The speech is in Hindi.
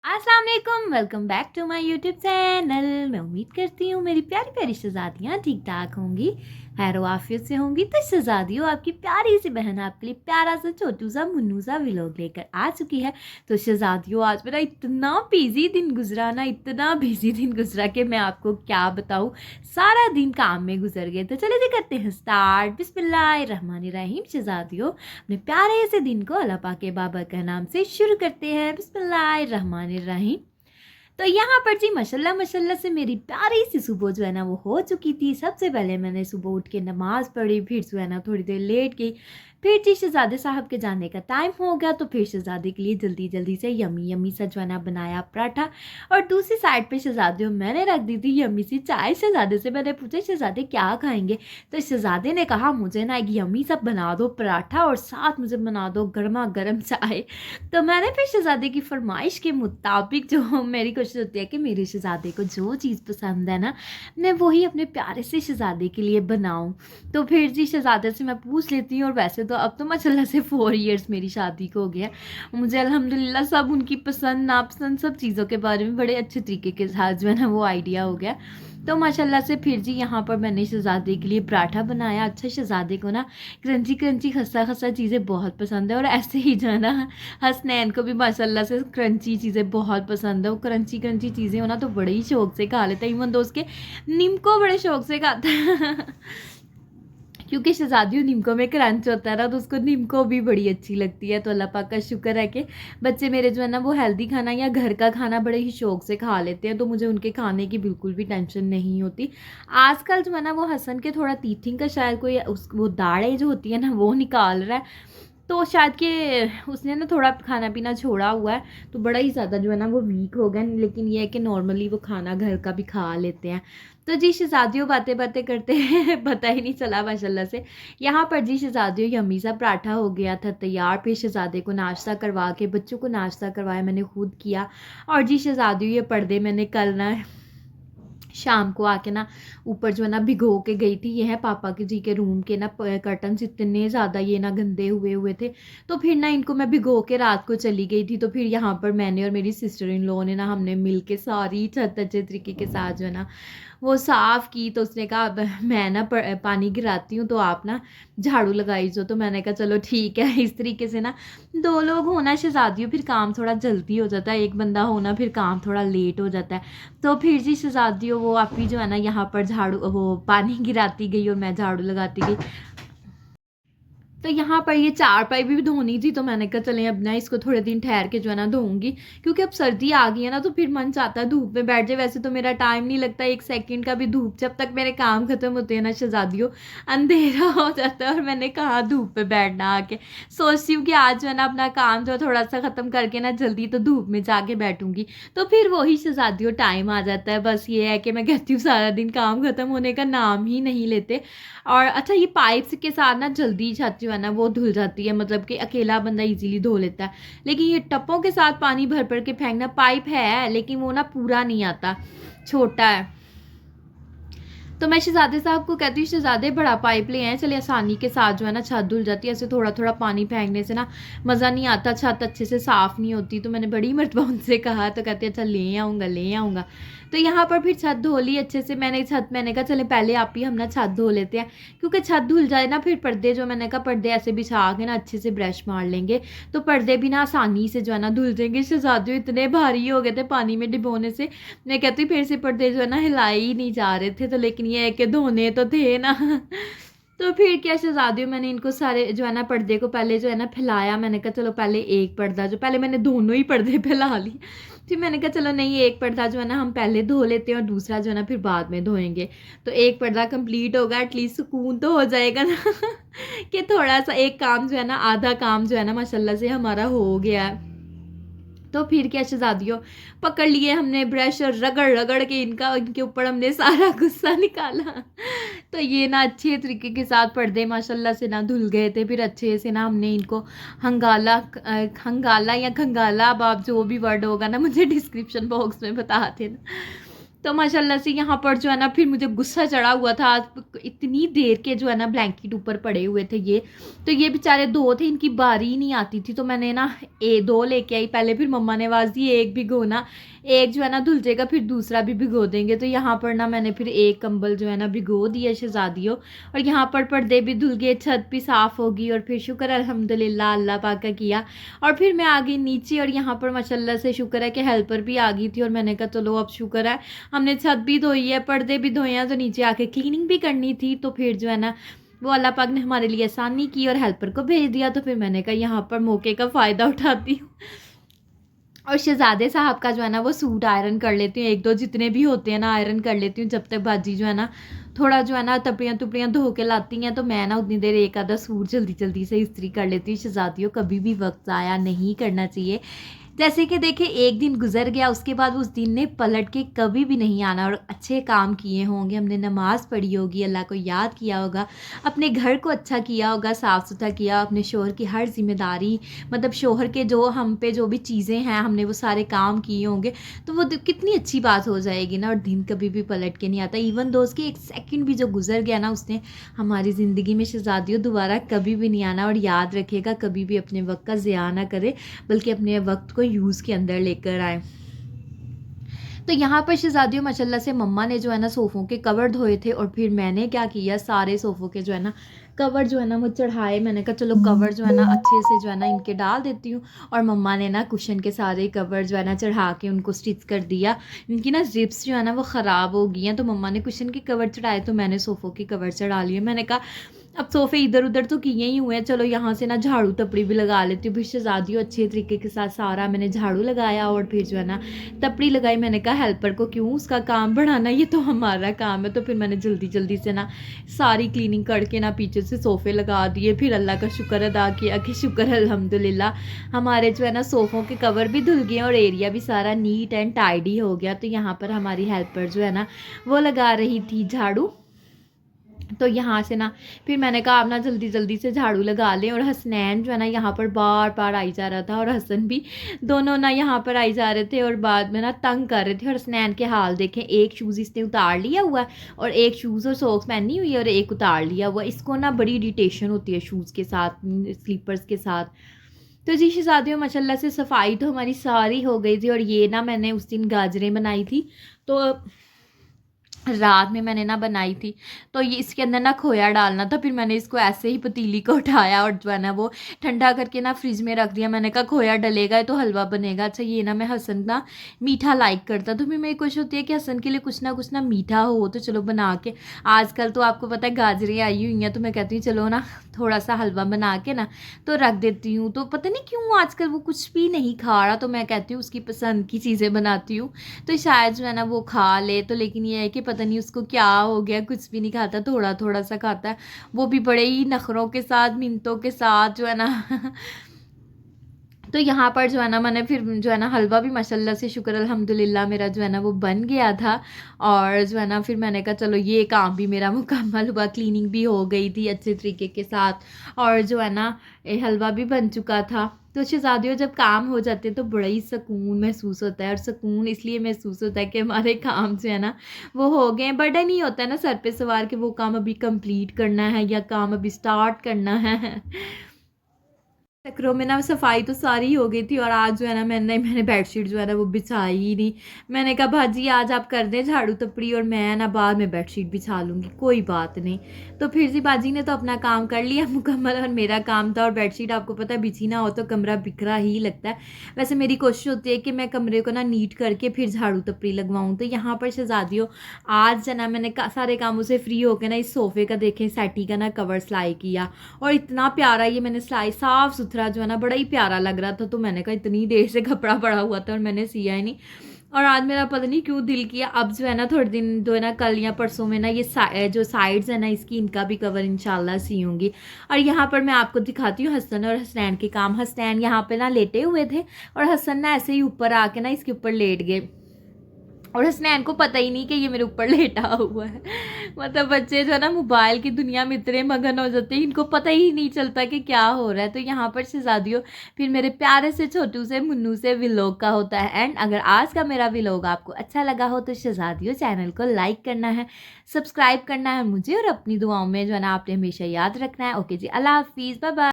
अस्सलाम वालेकुम, welcome back to my YouTube channel. मैं उम्मीद करती हूँ मेरी प्यारी प्यारी शहजादियाँ ठीक ठाक होंगी, खैर आफियत से होंगी। तो शहजादियों, आपकी प्यारी सी बहन आपके लिए प्यारा सा छोटू सा मुन्नू सा व्लॉग लेकर आ चुकी है। तो शहजादियों, आज मेरा इतना बिजी दिन गुजरा ना, इतना बिजी दिन गुजरा कि मैं आपको क्या बताऊँ। सारा दिन काम में गुजर गए। तो चले जी करते हैं स्टार्ट। बिस्मिल्लाहिर्रहमानिर्रहीम। शहजादियों, अपने प्यारे से दिन को अल्लाह पाक के बाबा के नाम से शुरू करते हैं। बिस्मिल्लाहिर्रहमानिर्रहीम। तो यहाँ पर जी माशाल्लाह माशाल्लाह से मेरी प्यारी सी सुबह जो है ना वो हो चुकी थी। सबसे पहले मैंने सुबह उठ के नमाज़ पढ़ी, फिर जो है ना थोड़ी देर लेट गई। फिर जी शहज़ादे साहब के जाने का टाइम हो गया, तो फिर शहज़ादे के लिए जल्दी जल्दी से यमी यमी सा जो है ना बनाया पराठा। और दूसरी साइड पे शहज़ादे मैंने रख दी थी यमी सी चाय। शहज़ादे से मैंने पूछा, शहज़ादे क्या खाएंगे? तो शहज़ादे ने कहा, मुझे ना एक यमी सा बना दो पराठा और साथ मुझे बना दो गर्मा गर्म चाय। तो मैंने फिर शहज़ादे की फरमाइश के मुताबिक, जो मेरी कोशिश होती है कि मेरे शहज़ादे को जो चीज़ पसंद है ना, मैं वही अपने प्यारे से शहज़ादे के लिए बनाऊं। तो फिर जी शहज़ादे से मैं पूछ लेती हूँ। और वैसे तो अब तो माशाल्लाह से 4 इयर्स मेरी शादी को हो गया। मुझे अल्हम्दुलिल्लाह सब उनकी पसंद नापसंद सब चीज़ों के बारे में बड़े अच्छे तरीके के साथ जो है ना वो आइडिया हो गया। तो माशाल्लाह से फिर जी यहाँ पर मैंने शहज़ादे के लिए पराठा बनाया। अच्छा, शहज़ादे को ना क्रंची क्रंची खस्ता खस्ता चीज़ें बहुत पसंद है। और ऐसे ही जो है ना हसनैन को भी माशाल्लाह से क्रंची चीज़ें बहुत पसंद है। वो क्रंची क्रंची चीज़ें हो ना तो बड़े ही शौक से खा लेता है। इवन दोस्त के निम्को बड़े शौक से खाता है क्योंकि शहज़ादियों निम्को में क्रंच होता है ना, तो उसको निम्को भी बड़ी अच्छी लगती है। तो अल्लाह पाक का शुक्र है कि बच्चे मेरे जो है ना वो हेल्दी खाना या घर का खाना बड़े ही शौक से खा लेते हैं। तो मुझे उनके खाने की बिल्कुल भी टेंशन नहीं होती। आजकल जो है ना वो हसन के थोड़ा टीथिंग का शायद कोई वो दाढ़ें जो होती है ना वो निकाल रहा है। तो शायद कि उसने ना थोड़ा खाना पीना छोड़ा हुआ है, तो बड़ा ही ज़्यादा जो है ना वो वीक हो गया। लेकिन ये है कि नॉर्मली वो खाना घर का भी खा लेते हैं। तो जी शहज़ादियों, बातें बातें करते हैं पता ही नहीं चला माशाल्लाह से। यहाँ पर जी शहज़ादियों यम्मी सा पराठा हो गया था तैयार। फिर शहज़ादे को नाश्ता करवा के बच्चों को नाश्ता करवाया, मैंने खुद किया। और जी शहज़ादियों, ये पर्दे मैंने कल ना शाम को आके ना ऊपर जो है ना भिगो के गई थी। ये है पापा के जी के रूम के ना कर्टन्स इतने ज़्यादा ये ना गंदे हुए हुए थे। तो फिर ना इनको मैं भिगो के रात को चली गई थी। तो फिर यहाँ पर मैंने और मेरी सिस्टर इन लॉ ने ना हमने मिल के सारी छत अच्छे तरीके के साथ जो है ना वो साफ़ की। तो उसने कहा, अब मैं ना पानी गिराती हूँ तो आप ना झाड़ू लगाई जो। तो मैंने कहा चलो ठीक है। इस तरीके से ना 2 लोग होना शहज़ादियों फिर काम थोड़ा जल्दी हो जाता है, एक बंदा होना फिर काम थोड़ा लेट हो जाता है। तो फिर जी शहज़ादियों, वो आप ही जो है ना यहाँ पर झाड़ू वो पानी गिराती गई और मैं झाड़ू लगाती गई। तो यहाँ पर ये चारपाई भी धोनी थी। तो मैंने कहा चलें अब ना इसको थोड़े दिन ठहर के जो है ना धोऊंगी, क्योंकि अब सर्दी आ गई है ना तो फिर मन चाहता है धूप में बैठ जाए। वैसे तो मेरा टाइम नहीं लगता 1 सेकंड का भी धूप, जब तक मेरे काम खत्म होते हैं ना शहज़ादियों अंधेरा हो जाता है। और मैंने कहा धूप पे बैठना आके, सोचती हूँ कि आज जो है ना अपना काम जो थोड़ा सा ख़त्म करके ना जल्दी तो धूप में जाके बैठूंगी। तो फिर वही शहज़ादियों टाइम आ जाता है। बस ये है कि मैं कहती हूँ सारा दिन काम ख़त्म होने का नाम ही नहीं लेते। और अच्छा, ये पाइप्स के साथ ना जल्दी छत जो है ना वो धुल जाती है, मतलब कि अकेला बंदा इजीली धो लेता है। लेकिन ये टप्पों के साथ पानी भर भर के फेंकना, पाइप है लेकिन वो ना पूरा नहीं आता, छोटा है। तो मैं शहज़ादे साहब को कहती हूँ, शहज़ादे बड़ा पाइप ले आए, चले आसानी के साथ जो है ना छत धुल जाती है। ऐसे थोड़ा थोड़ा पानी फेंकने से ना मज़ा नहीं आता, छत अच्छे से साफ़ नहीं होती। तो मैंने बड़ी मरतबा उनसे कहा, तो कहते अच्छा ले आऊँगा ले आऊँगा। तो यहाँ पर फिर छत धो ली अच्छे से। मैंने कहा चले पहले आप ही हम ना छत धो लेते हैं, क्योंकि छत धुल जाए ना फिर पर्दे जो, मैंने कहा पर्दे ऐसे बिछा के ना अच्छे से ब्रश मार लेंगे तो पर्दे भी ना आसानी से जो है ना धुल जाएंगे। शहज़ादियों इतने भारी हो गए थे पानी में डिबोने से, मैं कहती फिर से पर्दे जो है ना हिलाई ही नहीं जा रहे थे। तो लेकिन ये है कि धोने तो थे ना तो फिर क्या शहज़ादियों, मैंने इनको सारे जो है ना पर्दे को पहले जो है ना फैलाया। मैंने कहा चलो पहले एक पर्दा, जो पहले मैंने दोनों ही पर्दे फैला ली। फिर मैंने कहा चलो नहीं, एक पर्दा जो है ना हम पहले धो लेते हैं और दूसरा जो है ना फिर बाद में धोएंगे। तो एक पर्दा कंप्लीट होगा, एटलीस्ट सुकून तो हो जाएगा ना कि थोड़ा सा एक काम जो है ना, आधा काम जो है ना माशाल्लाह से हमारा हो गया है। तो फिर क्या शहज़ादियों, पकड़ लिए हमने ब्रश और रगड़ रगड़ के इनके ऊपर हमने सारा गुस्सा निकाला। तो ये ना अच्छे तरीके के साथ पर्दे माशाल्लाह से ना धुल गए थे। फिर अच्छे से ना हमने इनको हंगाला या खंगाला, अब आप जो भी वर्ड होगा ना मुझे डिस्क्रिप्शन बॉक्स में बता देना। तो माशाल्लाह से यहाँ पर जो है ना फिर मुझे गुस्सा चढ़ा हुआ था, आज इतनी देर के जो है ना ब्लैंकेट ऊपर पड़े हुए थे ये, तो ये बेचारे दो थे, इनकी बारी ही नहीं आती थी, तो मैंने ना दो लेके आई पहले, फिर मम्मा ने आवाज़ दी एक भिगोना, एक जो है ना धुल जाएगा फिर दूसरा भी भिगो देंगे। तो यहाँ पर ना मैंने फिर एक कंबल जो है ना भिगो दिया शहज़ादियों, और यहाँ पर पर्दे भी धुल गए, छत भी साफ़ होगी, और फिर शुक्र अल्हम्दुलिल्लाह अल्लाह पाक का किया। और फिर मैं आ गई नीचे, और यहाँ पर माशाल्लाह से शुक्र है कि हेल्पर भी आ गई थी, और मैंने कहा चलो अब शुक्र है हमने छत भी धोई है, पर्दे भी धोए हैं, तो नीचे आके क्लीनिंग भी करनी थी, तो फिर जो है ना वो अल्लाह पाक ने हमारे लिए आसानी की और हेल्पर को भेज दिया। तो फिर मैंने कहा यहाँ पर मौके का फ़ायदा उठाती हूँ और शहज़ादे साहब का जो है ना वो सूट आयरन कर लेती हूँ, एक दो जितने भी होते हैं ना आयरन कर लेती हूँ, जब तक बाजी जो है ना थोड़ा जो है ना तपड़ियाँ तुपड़ियाँ धो के लाती हैं, तो मैं ना उतनी देर एक आधा सूट जल्दी जल्दी से इस्त्री कर लेती हूँ। शहज़ादियों कभी भी वक्त ज़ाया नहीं करना चाहिए। जैसे कि देखिए एक दिन गुजर गया, उसके बाद उस दिन ने पलट के कभी भी नहीं आना, और अच्छे काम किए होंगे, हमने नमाज़ पढ़ी होगी, अल्लाह को याद किया होगा, अपने घर को अच्छा किया होगा, साफ़ सुथरा किया, अपने शोहर की हर जिम्मेदारी, मतलब शोहर के जो हम पे जो भी चीज़ें हैं हमने वो सारे काम किए होंगे, तो वो कितनी अच्छी बात हो जाएगी ना, और दिन कभी भी पलट के नहीं आता। इवन दोस्त की एक सेकंड भी जो गुजर गया ना उसने हमारी ज़िंदगी में शहज़ादियों दोबारा कभी भी नहीं आना। और याद रखिएगा कभी भी अपने वक्त का ज़िया ना करे, बल्कि अपने वक्त को यूज़ के अंदर लेकर आए। तो यहाँ पर शहज़ादियों माशाल्लाह से मम्मा ने जो है ना सोफ़ों के कवर धोए थे, और फिर मैंने क्या किया सारे सोफ़ों के जो है ना कवर जो है ना वो चढ़ाए। मैंने कहा चलो कवर जो है ना अच्छे से जो है ना इनके डाल देती हूँ, और मम्मा ने ना कुशन के सारे कवर जो है ना चढ़ा के उनको स्टिच कर दिया। इनकी ना जिप्स जो है ना वो ख़राब हो गई हैं, तो मम्मा ने कुशन के कवर चढ़ाए, तो मैंने सोफ़ों के कवर चढ़ा लिए। मैंने कहा अब सोफ़े इधर उधर तो किए ही हुए हैं, चलो यहाँ से ना झाड़ू तपड़ी भी लगा लेती हूँ। फिर शहज़ादियों अच्छे तरीके के साथ सारा मैंने झाड़ू लगाया, और फिर जो है ना तपड़ी लगाई। मैंने कहा हेल्पर को क्यों उसका काम बढ़ाना, ये तो हमारा काम है। तो फिर मैंने जल्दी जल्दी से ना सारी क्लीनिंग करके ना पीछे से सोफ़े लगा दिए। फिर अल्लाह का शुक्र अदा किया कि शुक्र अल्हम्दुलिल्लाह हमारे जो है ना सोफ़ों के कवर भी धुल गए, और एरिया भी सारा नीट एंड टाइडी हो गया। तो यहाँ पर हमारी हेल्पर जो है ना वो लगा रही थी झाड़ू, तो यहाँ से ना फिर मैंने कहा आप ना जल्दी जल्दी से झाड़ू लगा लें। और हसनैन जो है ना यहाँ पर बार बार आई जा रहा था, और हसन भी, दोनों ना यहाँ पर आई जा रहे थे, और बाद में ना तंग कर रहे थे। और हसनैन के हाल देखें, एक शूज़ इसने उतार लिया हुआ है, और एक शूज़ और सॉक्स पहनी हुई है, और एक उतार लिया हुआ। इसको ना बड़ी इरिटेशन होती है शूज़ के साथ, स्लीपर्स के साथ। तो जी शहज़ादियों माशाल्लाह से सफाई तो हमारी सारी हो गई थी। और ये ना मैंने उस दिन गाजरें बनाई थी, तो रात में मैंने ना बनाई थी, तो ये इसके अंदर ना खोया डालना था। फिर मैंने इसको ऐसे ही पतीली को उठाया और जो है ना वो ठंडा करके ना फ्रिज में रख दिया। मैंने कहा खोया डलेगा तो हलवा बनेगा। अच्छा ये ना मैं हसन ना मीठा लाइक करता, तो फिर मेरी कोशिश होती है कि हसन के लिए कुछ ना मीठा हो, तो चलो बना के। आजकल तो आपको पता है गाजरें आई हुई हैं, तो मैं कहती हूँ चलो ना थोड़ा सा हलवा बना के ना तो रख देती हूँ। तो पता नहीं क्यों आजकल वो कुछ भी नहीं खा रहा, तो मैं कहती हूँ उसकी पसंद की चीज़ें बनाती हूँ तो शायद जो है ना वो खा ले। तो लेकिन ये है कि पता नहीं उसको क्या हो गया, कुछ भी नहीं खाता, थोड़ा थोड़ा सा खाता है, वो भी बड़े ही नखरों के साथ, मिन्नतों के साथ जो है ना तो यहाँ पर जो है ना मैंने फिर जो है ना हलवा भी माशाल्लाह से शुक्र अल्हम्दुलिल्लाह मेरा जो है ना वो बन गया था। और जो है ना फिर मैंने कहा चलो ये काम भी मेरा मुकम्मल हुआ, क्लीनिंग भी हो गई थी अच्छे तरीके के साथ, और जो है ना हलवा भी बन चुका था। तो शहज़ादियों जब काम हो जाते हैं तो बड़ा ही सुकून महसूस होता है, और सुकून इसलिए महसूस होता है कि हमारे काम जो है ना वो हो गए। बर्डन ही होता है ना सर पे सवार के वो काम अभी कंप्लीट करना है या काम अभी स्टार्ट करना है। चक्रों में ना सफाई तो सारी हो गई थी, और आज जो है ना मैंने बेडशीट जो है ना वो बिछाई ही नहीं। मैंने कहा भाजी आज आप कर दें झाड़ू तपड़ी, और मैं ना बाद में बेडशीट बिछा लूँगी, कोई बात नहीं। तो फिर जी बाजी ने तो अपना काम कर लिया मुकम्मल, और मेरा काम था। और बेडशीट आपको पता है बिछी ना हो तो कमरा बिखरा ही लगता है। वैसे मेरी कोशिश होती है कि मैं कमरे को ना नीट करके फिर झाड़ू तपड़ी लगवाऊँ। तो यहाँ पर शहज़ादियों आज जो ना मैंने सारे कामों से फ्री होकर ना इस सोफ़े का देखें सेटी का ना कवर सिलाई किया, और इतना प्यारा ये मैंने सिलाई साफ़ सुथरा जो है ना बड़ा ही प्यारा लग रहा था। तो मैंने कहा इतनी देर से कपड़ा पड़ा हुआ था और मैंने सिया ही नहीं, और आज मेरा पता नहीं क्यों दिल किया अब जो है ना थोड़े दिन जो है ना कल या परसों में ना ये जो साइड्स है ना इसकी इनका भी कवर इंशाल्लाह सीऊंगी। और यहाँ पर मैं आपको दिखाती हूँ हसन और हसनैन के काम। हसनैन यहाँ पे ना लेटे हुए थे, और हसन ना ऐसे ही ऊपर आके ना इसके ऊपर लेट गए। और हसनैन को पता ही नहीं कि ये मेरे ऊपर लेटा हुआ है। मतलब बच्चे जो है ना मोबाइल की दुनिया में इतने मगन हो जाते हैं, इनको पता ही नहीं चलता कि क्या हो रहा है। तो यहाँ पर शहजादियों फिर मेरे प्यारे से छोटू से मुन्नू से व्लॉग का होता है एंड। अगर आज का मेरा व्लॉग आपको अच्छा लगा हो तो शहजादियों चैनल को लाइक करना है, सब्सक्राइब करना है मुझे, और अपनी दुआओं में जो है ना आपने हमेशा याद रखना है। ओके जी, अल्लाह हाफिज़, बाय बाय।